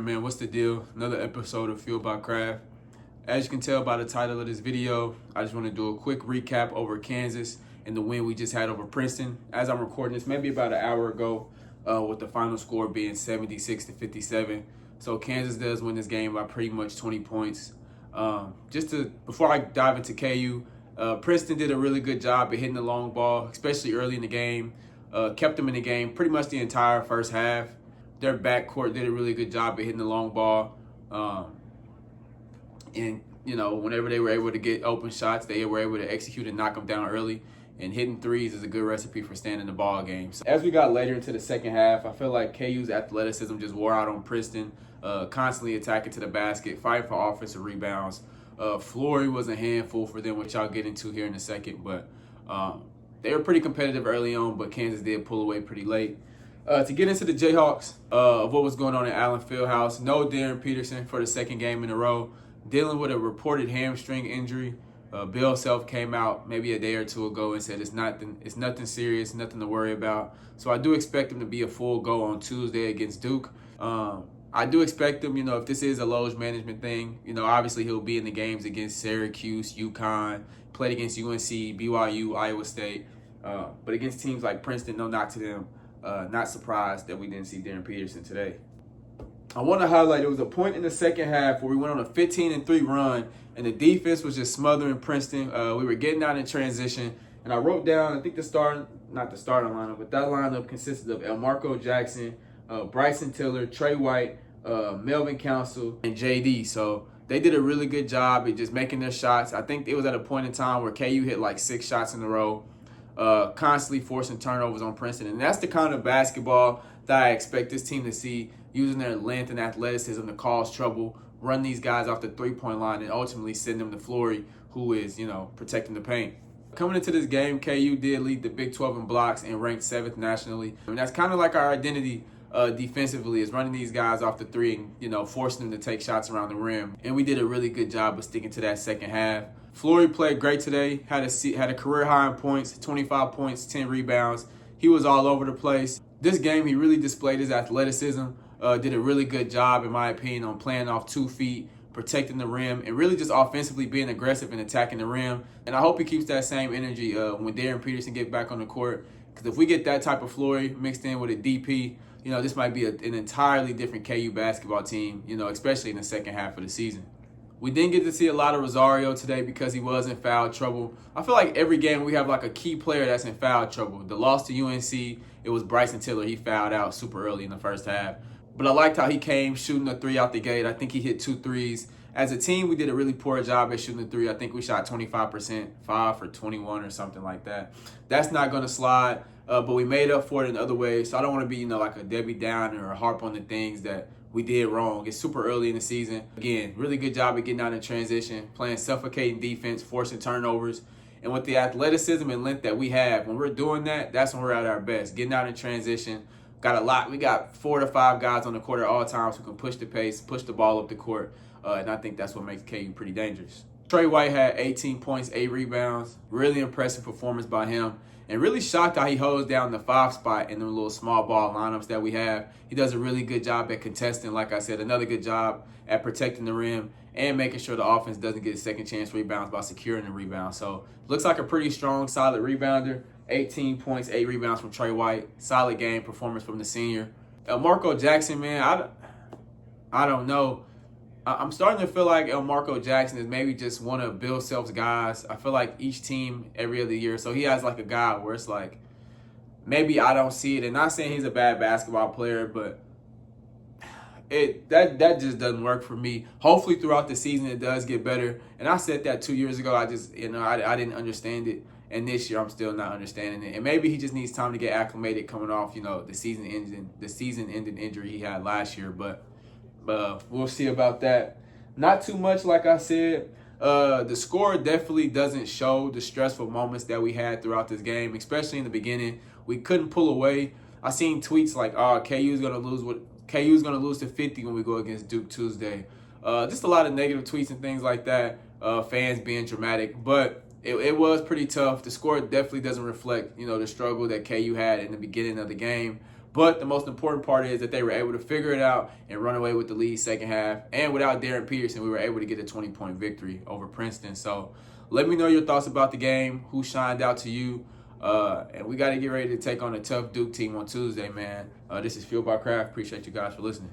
Aaron, man. What's the deal? Another episode of Fueled by Craft. As you can tell by the title of this video, I just want to do a quick recap over Kansas and the win we just had over Princeton. As I'm recording this, maybe about an hour ago, with the final score being 76-57. So Kansas does win this game by pretty much 20 points. Before I dive into KU, Princeton did a really good job at hitting the long ball, especially early in the game. Kept them in the game pretty much the entire first half. Their backcourt did a really good job at hitting the long ball. And, you know, whenever they were able to get open shots, they were able to execute and knock them down early. And hitting threes is a good recipe for staying in the ball game. So as we got later into the second half, I feel like KU's athleticism just wore out on Princeton, constantly attacking to the basket, fighting for offensive rebounds. Flory was a handful for them, which I'll get into here in a second. But they were pretty competitive early on, but Kansas did pull away pretty late. To get into the Jayhawks, of what was going on at Allen Fieldhouse, no Darren Peterson for the second game in a row, dealing with a reported hamstring injury. Bill Self came out maybe a day or two ago and said it's nothing serious, nothing to worry about. So I do expect him to be a full go on Tuesday against Duke. I do expect him, you know, if this is a load management thing, you know, obviously he'll be in the games against Syracuse, UConn, played against UNC, BYU, Iowa State. But against teams like Princeton, no knock to them. Not surprised that we didn't see Darren Peterson today. I want to highlight there was a point in the second half where we went on a 15-3 run, and the defense was just smothering Princeton. We were getting out in transition, and I wrote down, I think not the starting lineup, but that lineup consisted of Elmarko Jackson, Bryson Tiller, Trey White, Melvin Council, and JD. So they did a really good job at just making their shots. I think it was at a point in time where KU hit like 6 shots in a row. Constantly forcing turnovers on Princeton. And that's the kind of basketball that I expect this team to see, using their length and athleticism to cause trouble, run these guys off the three-point line, and ultimately send them to Flory, who is, you know, protecting the paint. Coming into this game, KU did lead the Big 12 in blocks and ranked 7th nationally. I mean, that's kind of like our identity defensively, is running these guys off the three and, you know, forcing them to take shots around the rim. And we did a really good job of sticking to that second half. Flory played great today, had a career high in points, 25 points, 10 rebounds. He was all over the place. This game, he really displayed his athleticism, did a really good job, in my opinion, on playing off 2 feet, protecting the rim, and really just offensively being aggressive and attacking the rim. And I hope he keeps that same energy when Darren Peterson get back on the court, because if we get that type of Flory mixed in with a DP, you know, this might be an entirely different KU basketball team, you know, especially in the second half of the season. We didn't get to see a lot of Rosario today because he was in foul trouble. I feel like every game we have like a key player that's in foul trouble. The loss to UNC, it was Bryson Tiller. He fouled out super early in the first half. But I liked how he came shooting a 3 out the gate. I think he hit 2 threes. As a team, we did a really poor job at shooting the 3. I think we shot 25%, 5 for 21 or something like that. That's not going to slide, but we made up for it in other ways. So I don't want to be, you know, like a Debbie Downer or harp on the things that we did wrong. It's super early in the season. Again, really good job at getting out in transition, playing suffocating defense, forcing turnovers. And with the athleticism and length that we have, when we're doing that, that's when we're at our best. Getting out in transition. We got 4 to 5 guys on the court at all times who can push the pace, push the ball up the court. And I think that's what makes KU pretty dangerous. Trey White had 18 points, 8 rebounds. Really impressive performance by him. And really shocked how he holds down the 5 spot in the little small ball lineups that we have. He does a really good job at contesting, like I said, another good job at protecting the rim and making sure the offense doesn't get a second chance rebounds by securing the rebound. So looks like a pretty strong, solid rebounder. 18 points, 8 rebounds from Trey White. Solid game performance from the senior. Elmarko Jackson, man, I don't know. I'm starting to feel like Elmarko Jackson is maybe just one of Bill Self's guys. I feel like each team every other year, so he has like a guy where it's like, maybe I don't see it. And not saying he's a bad basketball player, but that just doesn't work for me. Hopefully throughout the season it does get better. And I said that 2 years ago. I just, you know, I didn't understand it. And this year I'm still not understanding it. And maybe he just needs time to get acclimated coming off, you know, the season-ending injury he had last year. But we'll see about that. Not too much, like I said. The score definitely doesn't show the stressful moments that we had throughout this game, especially in the beginning. We couldn't pull away. I seen tweets like, "Oh, KU's gonna lose to 50 when we go against Duke Tuesday." Just a lot of negative tweets and things like that. Fans being dramatic, but it was pretty tough. The score definitely doesn't reflect, you know, the struggle that KU had in the beginning of the game. But the most important part is that they were able to figure it out and run away with the lead second half. And without Darren Peterson, we were able to get a 20-point victory over Princeton. So let me know your thoughts about the game, who shined out to you. And we got to get ready to take on a tough Duke team on Tuesday, man. This is Fueled by Craft. Appreciate you guys for listening.